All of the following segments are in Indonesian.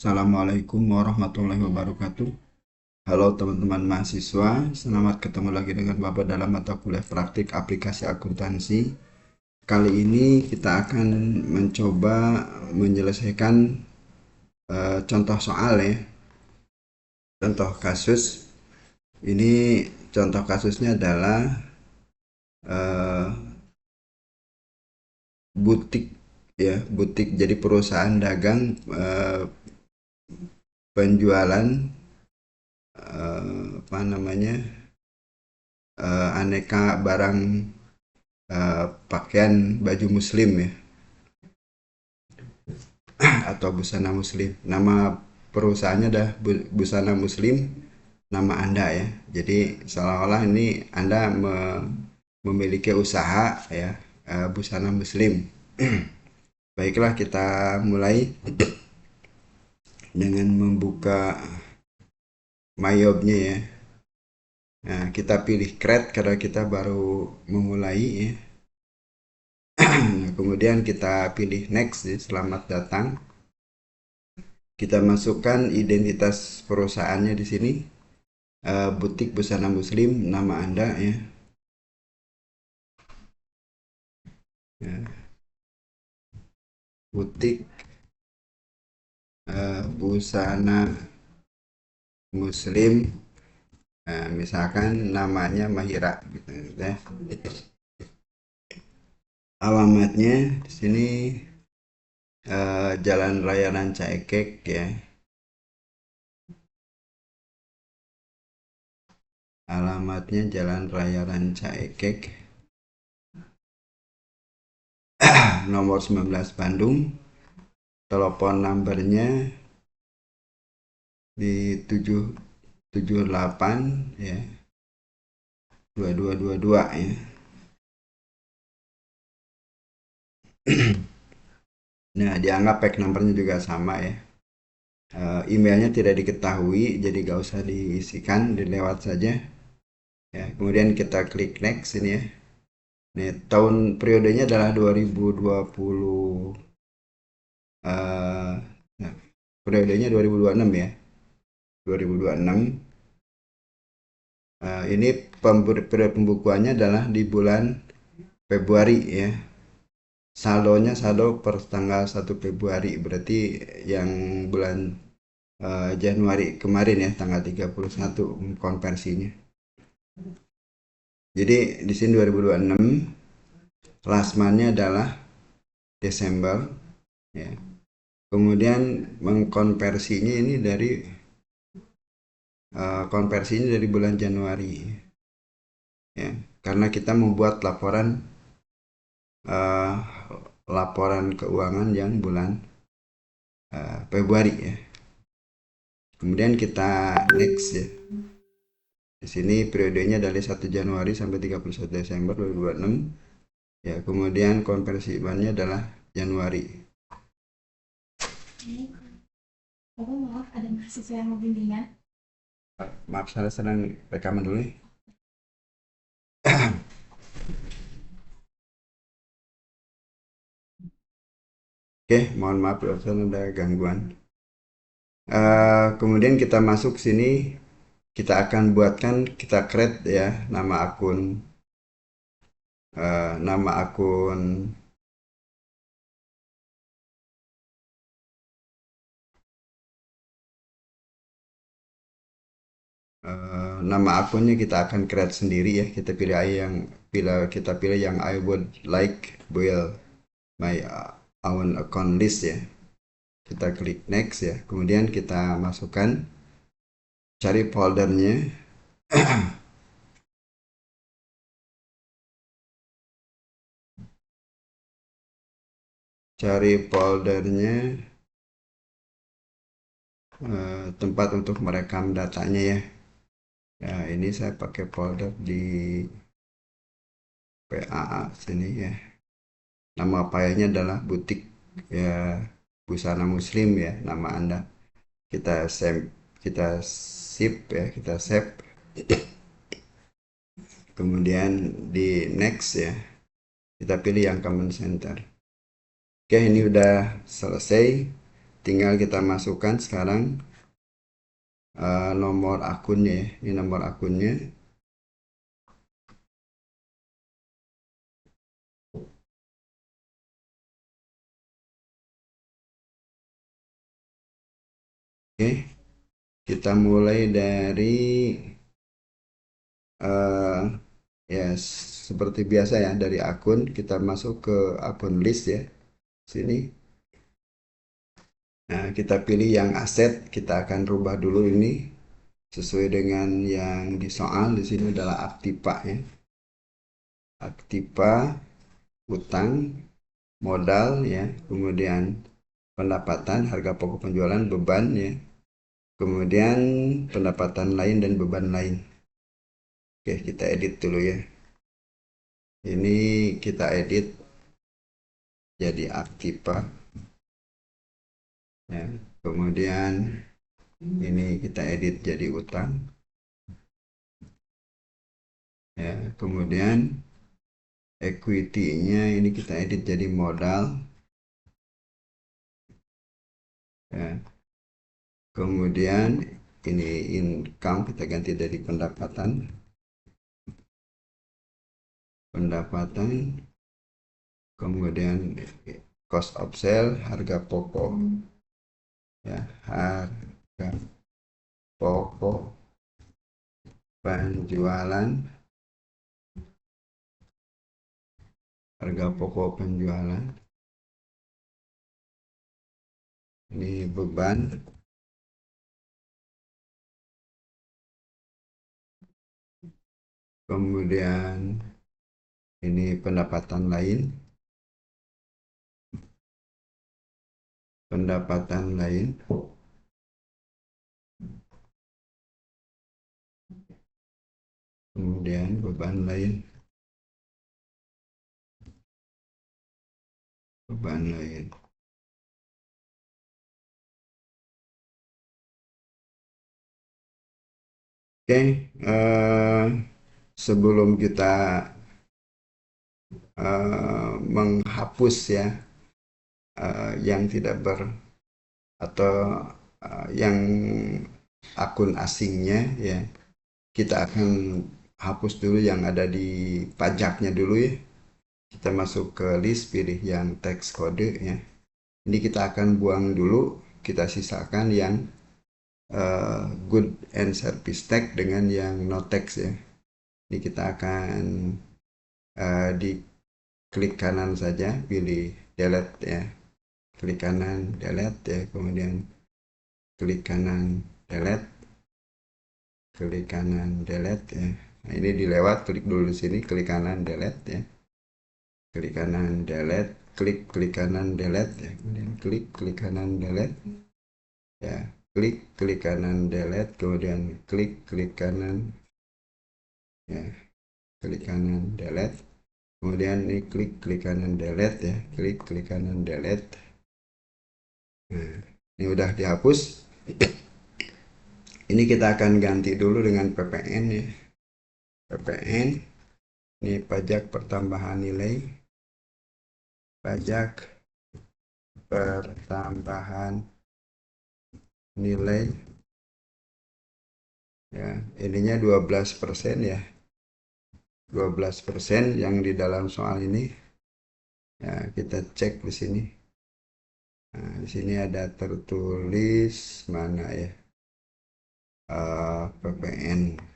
Assalamualaikum warahmatullahi wabarakatuh. Halo teman-teman mahasiswa, selamat ketemu lagi dengan Bapak dalam mata kuliah praktik aplikasi akuntansi. Kali ini kita akan mencoba menyelesaikan contoh soal ya, contoh kasus. Ini contoh kasusnya adalah eh, butik ya, butik jadi perusahaan dagang penjualan apa namanya aneka barang pakaian baju muslim ya atau busana muslim. Nama perusahaannya adalah Busana Muslim, nama Anda ya. Jadi seolah-olah ini Anda memiliki usaha ya, busana muslim. Baiklah, kita mulai dengan membuka myobnya ya. Nah, kita pilih create karena kita baru memulai ya. Nah, kemudian kita pilih next ya, selamat datang. Kita masukkan identitas perusahaannya di sini. Butik busana muslim, nama Anda ya. Ya, butik busana muslim, misalkan namanya Mahira gitu ya. Alamatnya di sini Jalan Raya Ranca Ekek ya. Alamatnya Jalan Raya Ranca Ekek. Nomor 19 Bandung. Telepon numbernya di 778 ya. 2222 ya. Nah, dianggap pack numbernya juga sama ya. Emailnya tidak diketahui, jadi gak usah diisikan, dilewat saja. Ya, kemudian kita klik next ini ya. Nih, tahun periodenya adalah 2020. Nah, periodenya 2026 ya. 2026. Ini periode pembukuannya adalah di bulan Februari ya. Saldonya saldo per tanggal 1 Februari, berarti yang bulan Januari kemarin ya, tanggal 31 konversinya. Jadi di sini 2026, last month-nya adalah Desember ya. Kemudian mengkonversinya ini dari konversinya dari bulan Januari ya. Karena kita membuat uh, laporan keuangan yang bulan Februari ya. Kemudian kita next ya. Di sini periodenya dari 1 Januari sampai 31 Desember 2026. Ya, kemudian konversi bannya adalah Januari. Bapak maaf, ada mahasiswa yang mau bimbingan. Maaf, saya sedang rekaman dulu nih. Oke, mohon maaf kalau ada gangguan. Kemudian kita masuk sini, kita akan buatkan, kita create ya nama akun nama akunnya kita akan create sendiri ya. Kita pilih yang I would like build my own account list ya. Kita klik next ya. Kemudian kita masukkan, cari foldernya. Cari foldernya, tempat untuk merekam datanya ya. Nah, ini saya pakai folder di PAA sini ya. Nama filenya adalah butik ya, busana muslim ya, nama Anda. Kita save, kita sip ya, kita save. Kemudian di next ya, kita pilih yang common center. Oke, ini udah selesai. tinggal kita masukkan sekarang nomor akunnya ya. Ini nomor akunnya. Oke, kita mulai dari ya seperti biasa ya, dari akun kita masuk ke akun list ya. Sini. Nah, kita pilih yang aset, kita akan rubah dulu ini sesuai dengan yang di soal. Di sini adalah aktiva ya. Aktiva, utang, modal ya, kemudian pendapatan, harga pokok penjualan, beban ya, kemudian pendapatan lain dan beban lain. Oke, kita edit dulu ya. Ini kita edit jadi aktiva ya. Kemudian ini kita edit jadi utang ya. Kemudian equity-nya ini kita edit jadi modal ya. Kemudian ini income kita ganti dari pendapatan, kemudian cost of sale, harga pokok ya, harga pokok penjualan, harga pokok penjualan, ini beban, kemudian ini pendapatan lain, kemudian beban lain, beban lain. Oke, sebelum kita menghapus ya yang tidak atau yang akun asingnya ya, kita akan hapus dulu yang ada di pajaknya dulu ya. Kita masuk ke list, pilih yang teks kode ya. Ini kita akan buang dulu, kita sisakan yang good and service tag dengan yang no text ya. Ini kita akan di klik kanan saja, pilih delete ya. Klik kanan delete ya, kemudian klik kanan delete, klik kanan delete ya. Nah, ini dilewat, klik dulu di sini, klik kanan delete ya. Klik kanan delete, klik kanan delete ya. Kemudian klik kanan delete ya. Klik kanan delete, kemudian klik kanan ya. Klik kanan delete. Kemudian ini klik kanan delete ya. Klik kanan delete. Nah, ini udah dihapus. Ini kita akan ganti dulu dengan PPN ya. PPN ini pajak pertambahan nilai, pajak pertambahan nilai ya, ininya 12% ya, 12% yang di dalam soal ini ya. Kita cek di sini. Nah, di sini ada tertulis mana ya, PPN.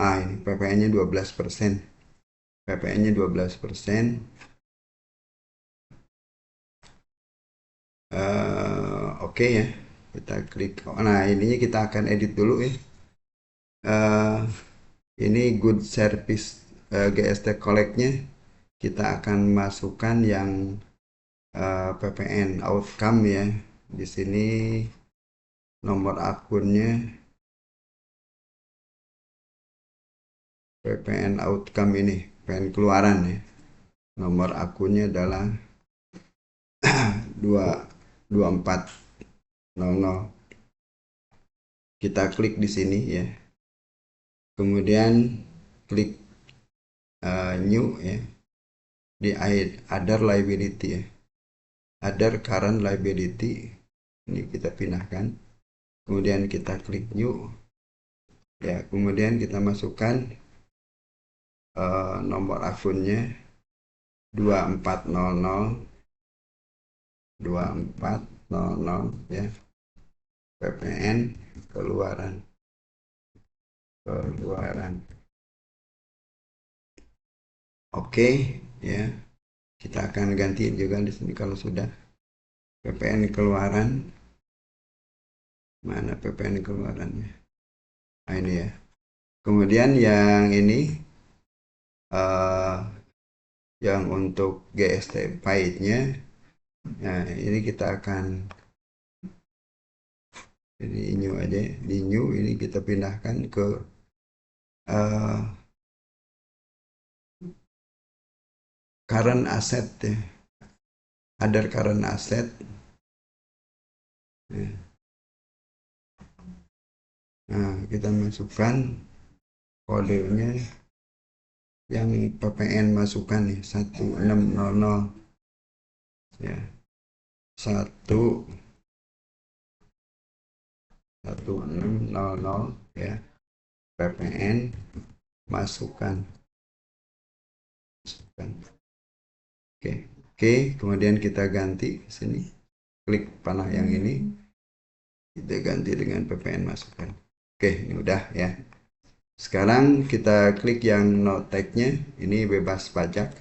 Ah, ini PPN-nya 12%. PPN-nya 12%. Oke ya. Kita klik. Nah, ininya kita akan edit dulu ya. Ini good service GST collect-nya kita akan masukkan yang PPN outcome ya. Di sini nomor akunnya PPN outcome ini, PPN keluaran ya. Nomor akunnya adalah 2400. Kita klik di sini ya. Kemudian klik new ya, di other liability ya, other current liability ini kita pindahkan, kemudian kita klik new ya, kemudian kita masukkan nomor akunnya 2400 ya, PPN keluaran. Oke ya, kita akan ganti juga di sini kalau sudah PPN keluaran. Mana PPN keluarannya? Nah ini ya. Kemudian yang ini yang untuk GST pahitnya, nah ini kita akan ini new aja, di new ini kita pindahkan ke current asset ya, other current asset ya. Nah kita masukkan kodenya yang PPN masukkan nih 1600 ya, 1600 ya, PPN masukkan. Oke, kemudian kita ganti sini, klik panah yang ini, kita ganti dengan PPN masukkan. Oke, ini udah ya. Sekarang kita klik yang no tag-nya, ini bebas pajak.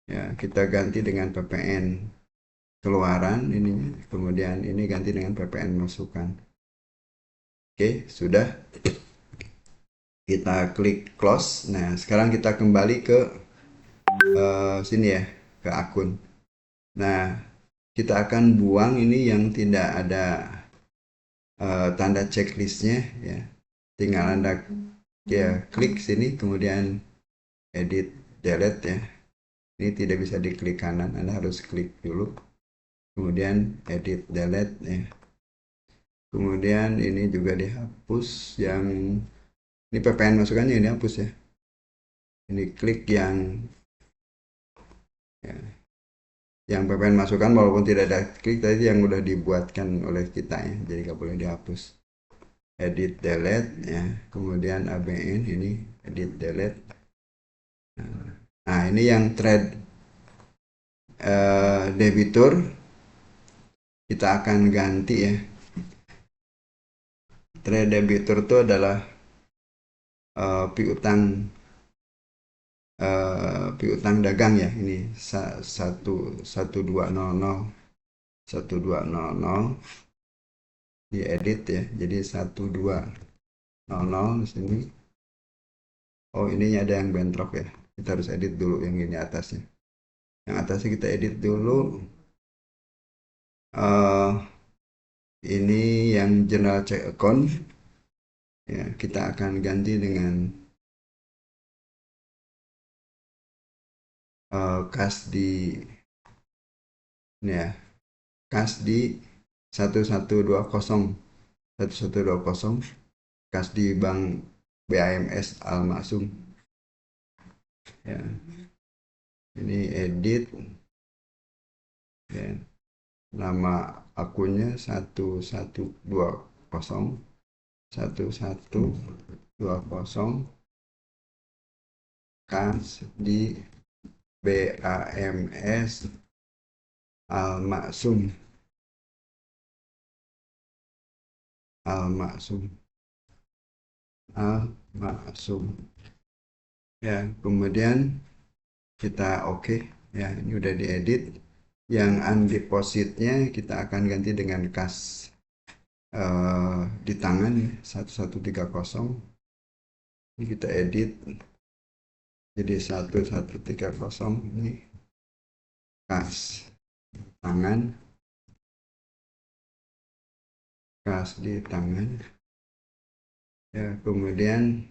Ya, kita ganti dengan PPN keluaran ini, kemudian ini ganti dengan PPN masukan. Oke, sudah. Kita klik close. Nah, sekarang kita kembali ke sini ya, ke akun. Nah, kita akan buang ini yang tidak ada tanda checklistnya ya. Tinggal Anda ya klik sini, kemudian edit delete ya. Ini tidak bisa diklik kanan, Anda harus klik dulu, kemudian edit delete ya. Kemudian ini juga dihapus, yang ini PPN masukannya ini hapus ya. Ini klik yang ya, yang PPN masukan walaupun tidak ada klik tadi yang udah dibuatkan oleh kita ya, jadi nggak boleh dihapus. Edit delete ya, kemudian ABN ini edit delete. Nah ini yang trade debitur kita akan ganti ya. Trade debitur itu adalah piutang dagang ya, ini 1200 diedit ya, jadi 1200 di sini. Oh ininya ada yang bentrok ya, kita harus edit dulu yang ini atasnya. Yang atasnya kita edit dulu. Ini yang general check account ya, kita akan ganti dengan kas di ini ya, kas di 1120 kas di Bank BAMS Al Maksum ya. Ini edit ya, nama akunnya 1120 kas di BAMS Al Maksum ya. Kemudian kita oke ya, ini udah diedit. Yang undepositnya kita akan ganti dengan kas di tangan 1130. Ini kita edit jadi 1130, ini kas tangan, kas di tangan ya. Kemudian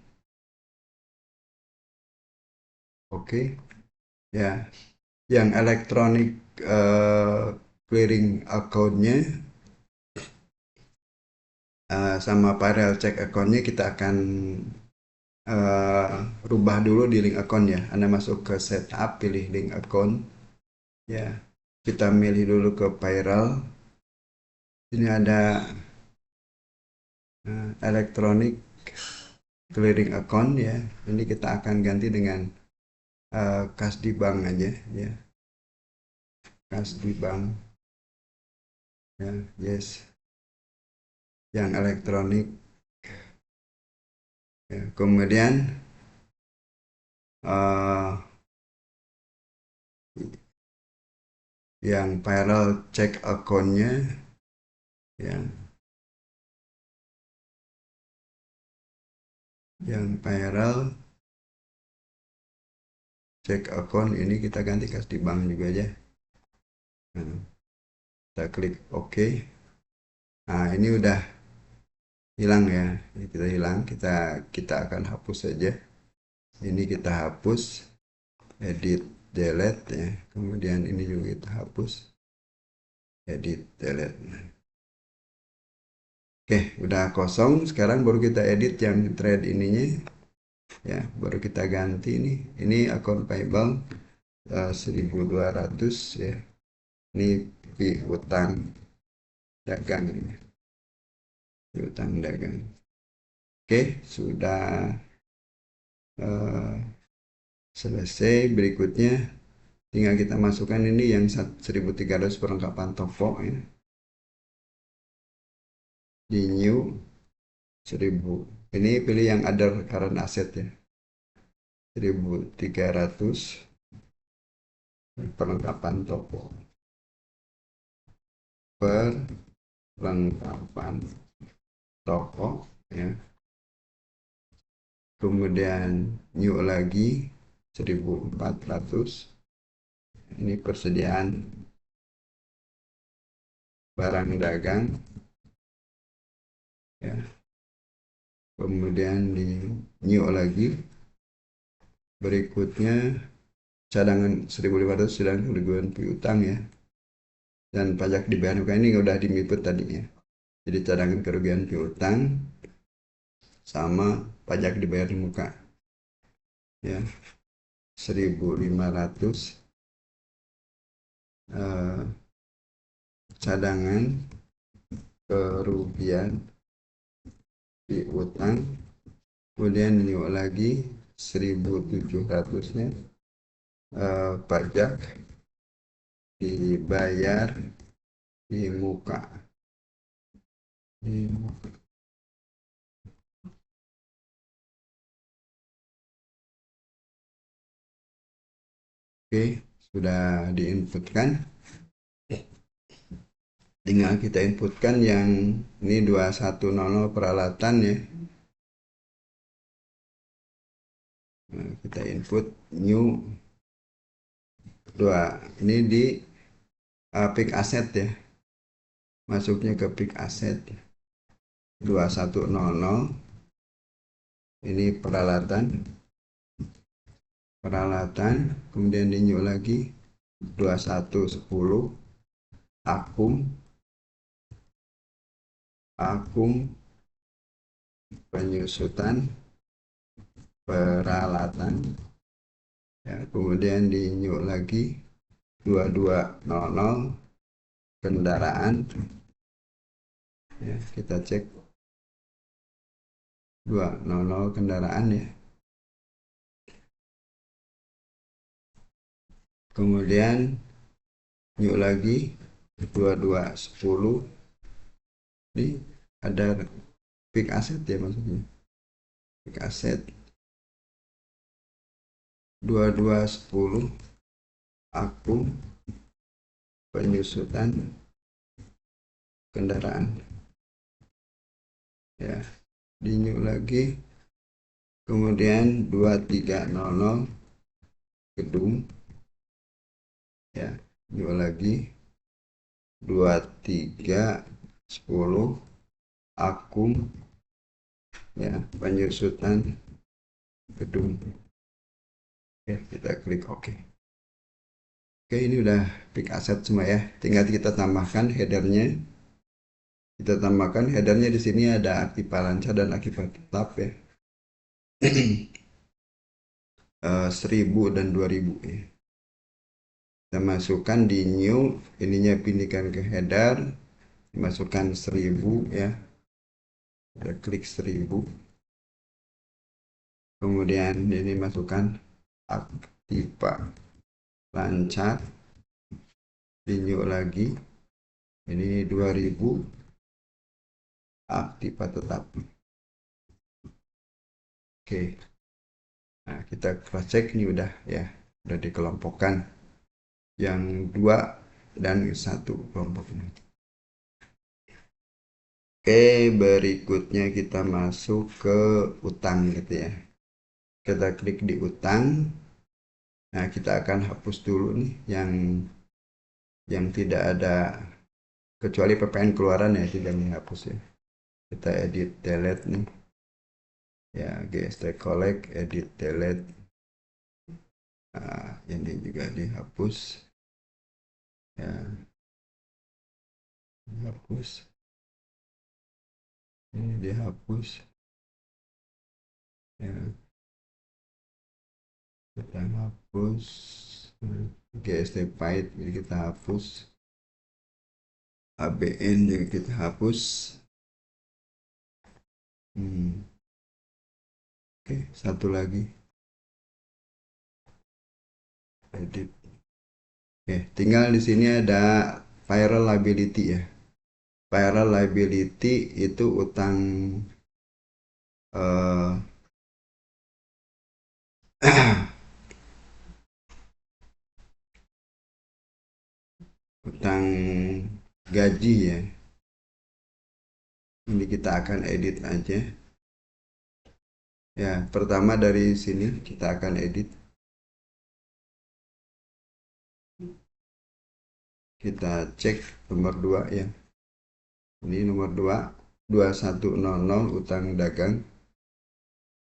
oke ya, yang elektronik clearing accountnya sama file check account-nya kita akan rubah dulu di link account ya. Anda masuk ke setup, pilih link account ya. Kita milih dulu ke payroll. Ini ada electronic clearing account ya. Ini kita akan ganti dengan kas di bank aja ya. Kas di bank ya, yes. Yang elektronik ya. Kemudian yang payroll check account-nya ya. Yang payroll check account ini kita ganti kas di bank juga aja. Nah, kita klik OK. Nah, ini udah hilang ya. Ini kita hilang, kita akan hapus saja. Ini kita hapus, edit, delete ya. Kemudian ini juga kita hapus, edit, delete. Oke, udah kosong. Sekarang baru kita edit yang thread ininya ya, baru kita ganti nih. Ini akun payable 1.200 ya. Ini piutang dagang ini. Piutang dagang. Oke, sudah selesai. Berikutnya tinggal kita masukkan ini yang 1.300 perlengkapan toko ya. Di new 1000. Ini pilih yang other current asset ya. 1.300 perlengkapan toko. Perlengkapan toko ya. Kemudian new lagi 1.400. Ini persediaan barang dagang ya. Kemudian di new lagi, berikutnya cadangan 1.500 cadangan kerugian piutang ya, dan pajak dibayar muka ini udah dimiput tadi ya. Jadi cadangan kerugian piutang sama pajak dibayar di muka ya, 1.500 cadangan kerugian piutang. Kemudian new lagi 1.700-nya pajak dibayar di muka. Oke, sudah diinputkan. Tinggal kita inputkan yang ini 2100 peralatan ya. Nah, kita input new 2. Ini di pick asset ya. Masuknya ke pick asset 2100. Ini peralatan. Kemudian di new lagi 2110 akum penyusutan peralatan ya. Kemudian di new lagi 2200 kendaraan ya, kita cek 200 kendaraan ya. Kemudian new lagi 2210. Ini ada pick asset ya, maksudnya pick asset 2210 akum penyusutan kendaraan ya. Di new lagi, kemudian 2300 gedung ya. New lagi 2310 akum ya, penyusutan gedung. Oke, kita klik OK. Oke, ini udah pick asset semua ya. Tinggal kita tambahkan headernya. Kita tambahkan headernya di sini ada aktiva lancar dan aktiva tetap ya. 1000 dan 2000 ya. Kita masukkan di new, ininya pindahkan ke header, masukkan 1000 ya. Kita klik 1000. Kemudian ini masukkan aktiva lancar, di new lagi. Ini 2000 aktiva tetap. Oke. Nah, kita cross check nih udah ya. Udah dikelompokkan yang 2 dan 1 kelompoknya. Oke, berikutnya kita masuk ke utang gitu ya. Kita klik di utang. Nah, kita akan hapus dulu nih yang tidak ada, kecuali PPN keluaran ya tidak dihapus ya. Kita edit delete nih. Ya, GST collect, edit delete. Nah, ini juga dihapus. Ya, dihapus. Ini dihapus. Ya, kita hapus. GST pahit, jadi kita hapus. ABN juga kita hapus. Oke, satu lagi. Edit. Oke, tinggal di sini ada viral liability ya. Viral liability itu utang eh, utang gaji ya. Ini kita akan edit aja. Ya, pertama dari sini kita akan edit. Kita cek nomor 2 ya. Ini nomor 2, 2100 utang dagang.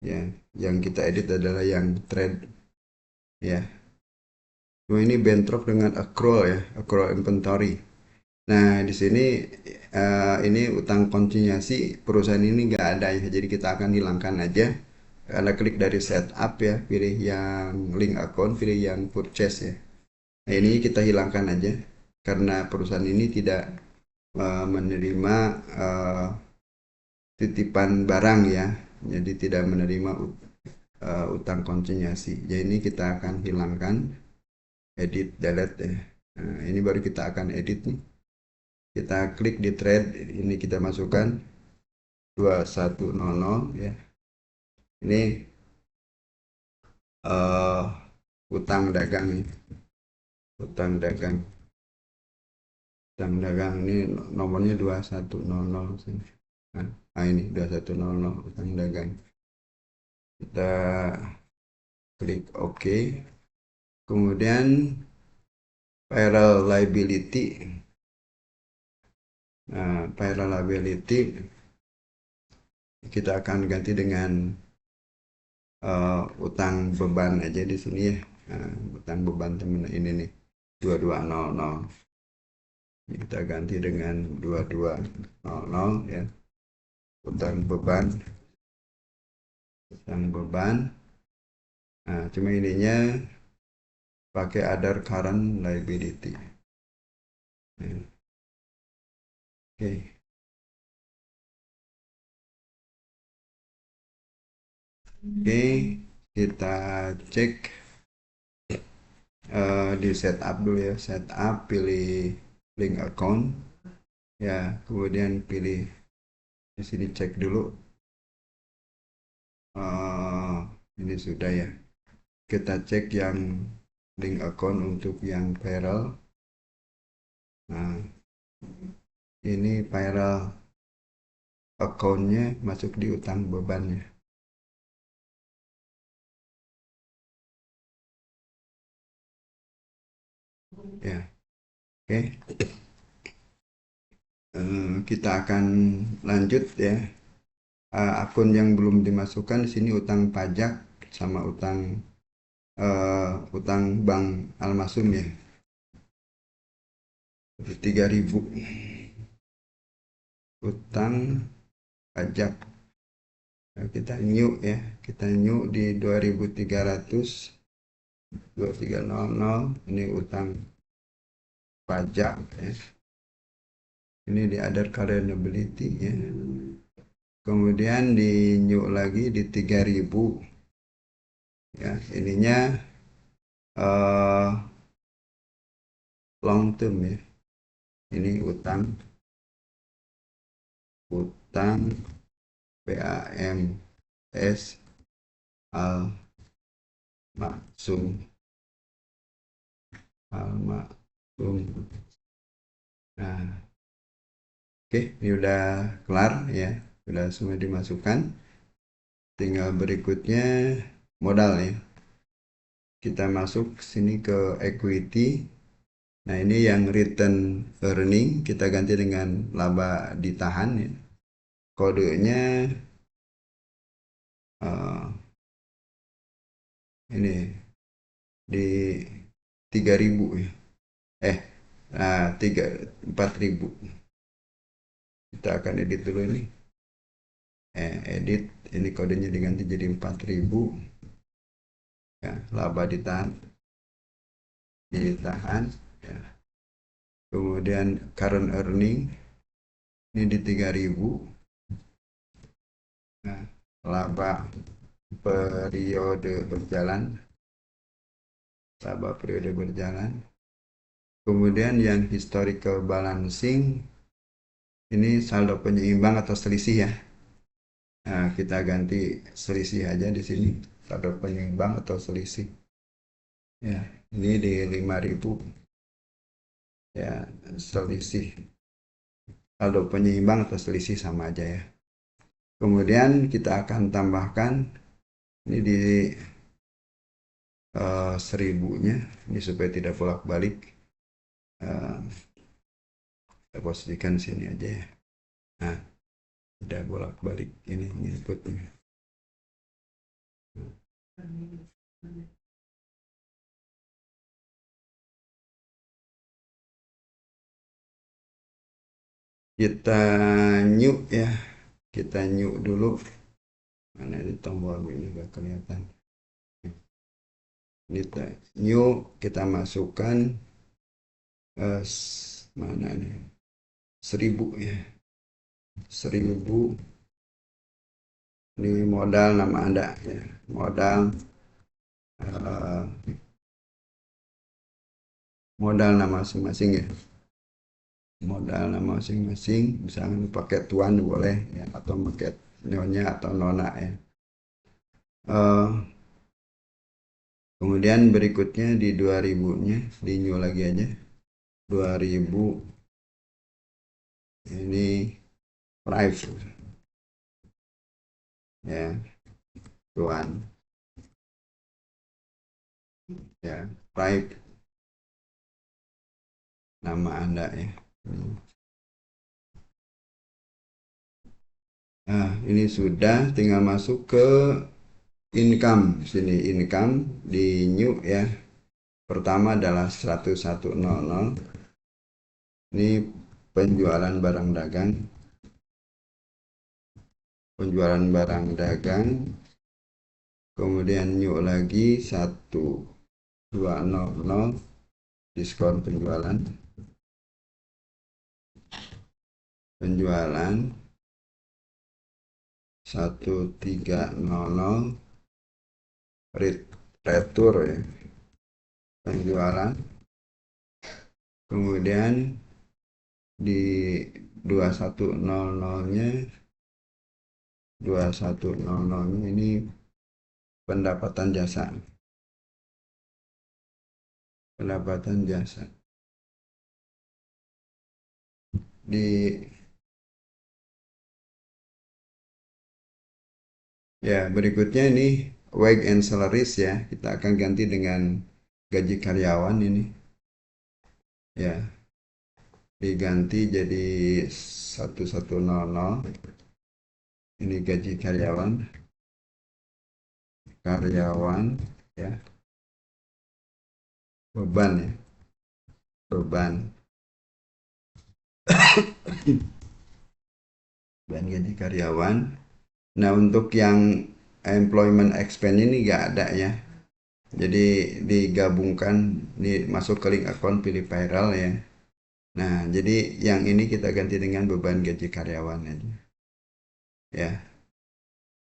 Ya, yang kita edit adalah yang trade ya. Cuma ini bentrok dengan accrual ya, accrual inventory. Nah, di sini ini utang konsinyasi perusahaan ini nggak ada ya, jadi kita akan hilangkan aja. Anda klik dari setup ya, pilih yang link account, pilih yang purchase ya. Nah, ini kita hilangkan aja karena perusahaan ini tidak menerima titipan barang ya, jadi tidak menerima utang konsinyasi. Jadi ini kita akan hilangkan, edit, delete ya. Nah, ini baru kita akan edit nih. Kita klik di trade, ini kita masukkan 2100 ya. Ini utang dagang nih. Utang dagang. Utang dagang ini nomornya 2100 sini. Nah, ini 2100 utang dagang. Kita klik OK. Kemudian viral liability. Nah, viral liability kita akan ganti dengan utang beban aja di sini ya. Nah, utang beban teman ini nih 2200. Kita ganti dengan 2200 ya. Utang beban. Utang beban. Nah, cuma ininya pakai other current liability. Nah, oke. Oke, kita cek di setup dulu ya. Setup, pilih link account ya, kemudian pilih di sini cek dulu. Ini sudah ya. Kita cek yang link account untuk yang viral. Nah, ini viral accountnya masuk di utang bebannya ya. Oke. Kita akan lanjut ya. Akun yang belum dimasukkan di sini utang pajak sama utang bank Almasum ya. 3000. utang pajak. Nah, kita new ya, kita new di 2300 2300 ini utang pajak ya. Ini di other current liability ya. Kemudian di new lagi di 3000 ya, ininya long term ya. Ini utang PAMS al maksum Nah, oke, ini udah kelar ya, udah semua dimasukkan. Tinggal berikutnya modal ya. Kita masuk sini ke equity. Nah, ini yang return earning kita ganti dengan laba ditahan ya. Kodenya ini di 3000 ya. Nah, 4000. Kita akan edit dulu ini. Edit, ini kodenya diganti jadi 4000 ya, laba ditahan ya. Kemudian current earning ini di 3000. Nah, laba periode berjalan, kemudian yang historical balancing ini saldo penyeimbang atau selisih ya. Nah, kita ganti selisih aja di sini, saldo penyeimbang atau selisih ya. Ini di 5000 ya, selisih, saldo penyeimbang atau selisih sama aja ya. Kemudian kita akan tambahkan ini di seribunya ini supaya tidak bolak-balik. Kita posisikan sini aja ya. Nah, tidak bolak-balik ini inputnya. Kita new ya, kita new dulu. Mana di tombol ini gak kelihatan. Kita new, kita masukkan mana nih, 1000 ya, 1000. Ini modal nama Anda ya, modal nama masing-masing ya, modal nama masing-masing, misalnya pakai tuan boleh ya, atau pakai nyonya atau nona ya. Kemudian berikutnya di 2000-nya di new lagi aja, 2000 ini price ya, tuan ya, price nama Anda ya. Nah, ini sudah, tinggal masuk ke income. Sini income di new ya. Pertama adalah 1100. Ini penjualan barang dagang. Kemudian new lagi 1200 diskon penjualan. Penjualan 1300 retur ya, penjualan. Kemudian di 2100-nya ini pendapatan jasa. Di ya, berikutnya ini wage and salaries ya, kita akan ganti dengan gaji karyawan ini ya, diganti jadi 1100. Ini gaji karyawan ya, beban ya, beban beban gaji karyawan. Nah, untuk yang employment expense ini nggak ada ya. Jadi digabungkan, masuk ke link account pilih payroll ya. Nah, jadi yang ini kita ganti dengan beban gaji karyawan aja. Ya.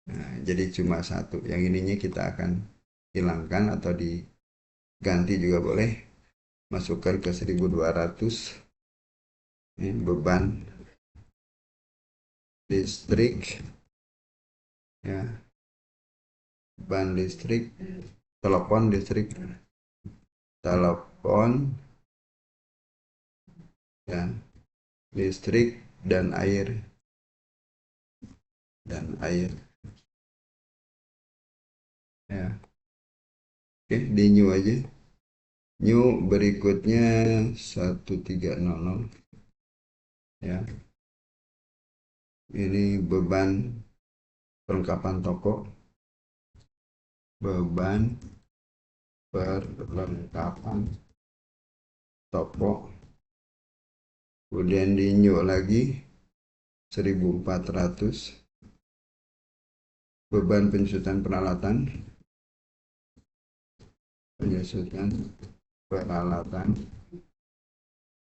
Nah, jadi cuma satu. Yang ininya kita akan hilangkan atau diganti juga boleh. Masukkan ke 1.200 ini beban listrik ya, beban listrik, telepon ya, listrik dan air ya. Oke, di new aja. New berikutnya 1300 ya. Ini beban perlengkapan toko, beban perlengkapan toko. Kemudian di new lagi 1.400 beban penyusutan peralatan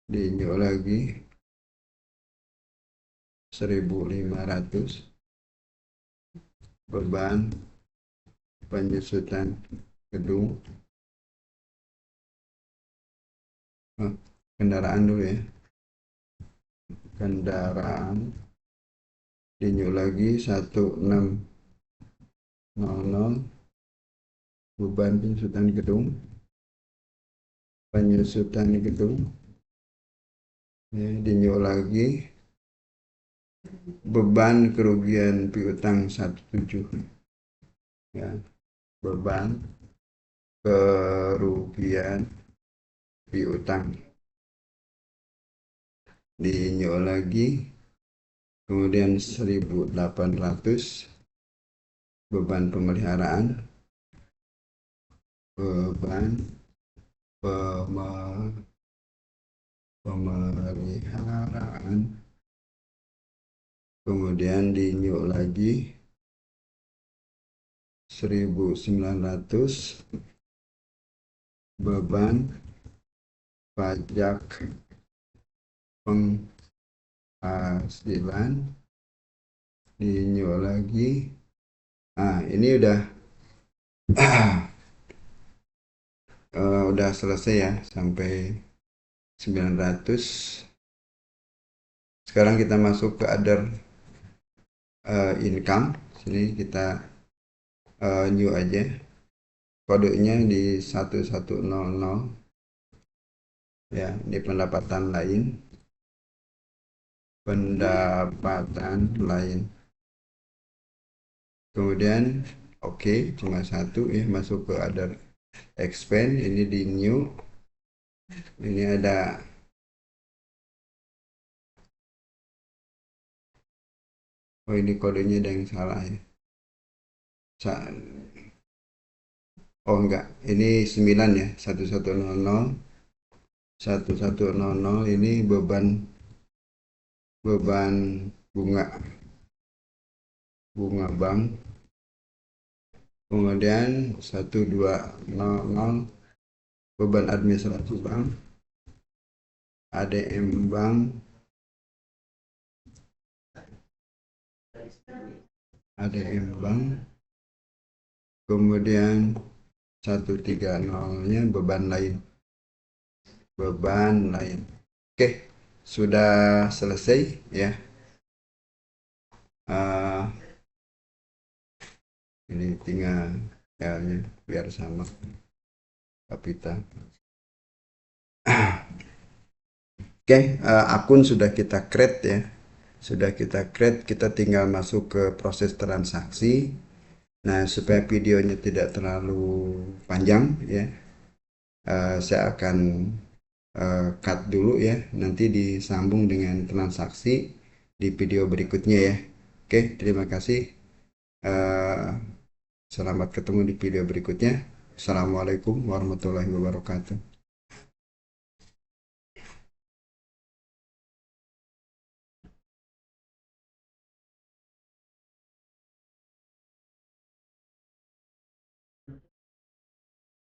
di new lagi 1.500 beban penyusutan gedung. Kendaraan dulu ya, kendaraan di new lagi 1.600 beban penyusutan gedung ya, di new lagi beban kerugian piutang 17 ya, beban kerugian piutang di new lagi. Kemudian 1.800 beban pemeliharaan kemudian di new lagi 1.900 beban pajak penghasilan di new lagi. Ini udah selesai ya sampai 900. Sekarang kita masuk ke other income. Sini kita new aja. Kodenya di 1100 ya, ini pendapatan lain. Kemudian oke, cuma satu ya, masuk ke other expense. Ini di new, ini ada ini kodenya ada yang salah ya. Oh enggak, ini 9 ya, 1100 ini beban bunga bank. Kemudian 1200 beban administrasi bank, ADM bank, kemudian 130-nya beban lain. Oke, sudah selesai ya. Ini tinggal L-nya biar sama kapital. Oke, akun sudah kita create ya. Kita tinggal masuk ke proses transaksi. Nah, supaya videonya tidak terlalu panjang ya, saya akan cut dulu ya. Nanti disambung dengan transaksi di video berikutnya ya. Oke, terima kasih. Selamat ketemu di video berikutnya. Assalamualaikum warahmatullahi wabarakatuh.